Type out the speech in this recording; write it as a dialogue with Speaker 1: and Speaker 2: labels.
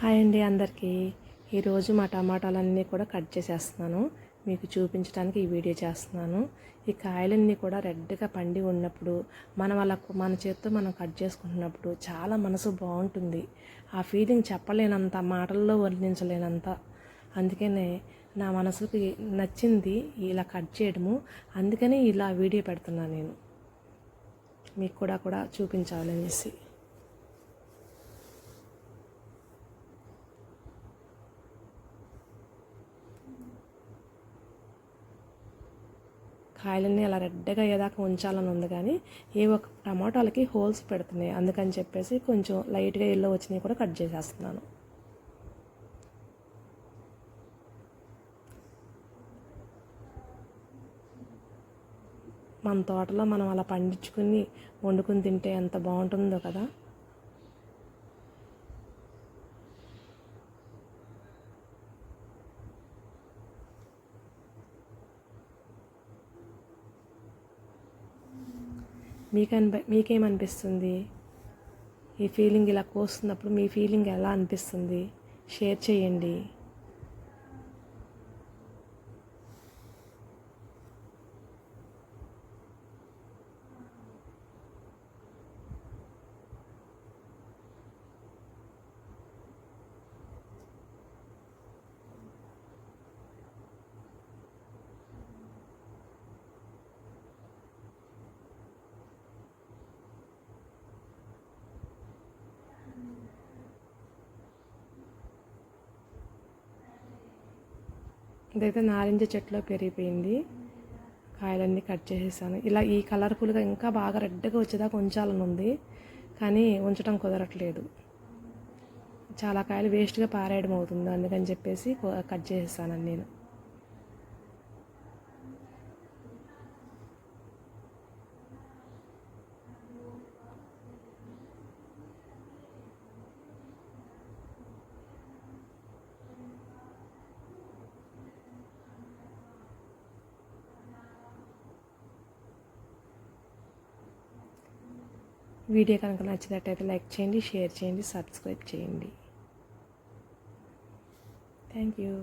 Speaker 1: Hi అండి అందరికీ. ఈరోజు మా టమాటాలన్నీ కూడా కట్ చేసేస్తున్నాను. మీకు చూపించడానికి ఈ వీడియో చేస్తున్నాను. ఈ కాయలన్నీ కూడా రెడ్గా పండి ఉన్నప్పుడు మన చేత్తో మనం కట్ చేసుకుంటున్నప్పుడు చాలా మనసు బాగుంటుంది. ఆ ఫీలింగ్ చెప్పలేనంత, మాటల్లో వర్ణించలేనంత. అందుకనే నా మనసుకి నచ్చింది ఇలా కట్ చేయడము. అందుకని ఇలా వీడియో పెడుతున్నాను నేను, మీకు కూడా చూపించాలనేసి. కాయలన్నీ అలా రెడ్గా అయ్యేదాకా ఉంచాలని ఉంది, కానీ ఏ ఒక్క టమాటాలకి హోల్స్ పెడుతున్నాయి. అందుకని చెప్పేసి కొంచెం లైట్గా ఎల్లో వచ్చినాయి కూడా కట్ చేసేస్తున్నాను. మన తోటలో మనం అలా పండించుకుని వండుకుని తింటే ఎంత బాగుంటుందో కదా. మీకేమనిపిస్తుంది? ఈ ఫీలింగ్ ఇలా కోస్తున్నప్పుడు మీ ఫీలింగ్ ఎలా అనిపిస్తుంది? షేర్ చేయండి. ఇదైతే నారింజ చెట్టులో పెరిగిపోయింది. కాయలన్నీ కట్ చేసేసాను. ఇలా ఈ కలర్ఫుల్గా ఇంకా బాగా రెడ్గా వచ్చేదాకా ఉంచాలని ఉంది, కానీ ఉంచడం కుదరట్లేదు. చాలా కాయలు వేస్ట్గా పారేయడం అవుతుంది. అందుకని చెప్పేసి కట్ చేసేసాను నేను. వీడియో కనుక నచ్చినట్టయితే లైక్ చేయండి, షేర్ చేయండి, సబ్స్క్రైబ్ చేయండి. Thank you.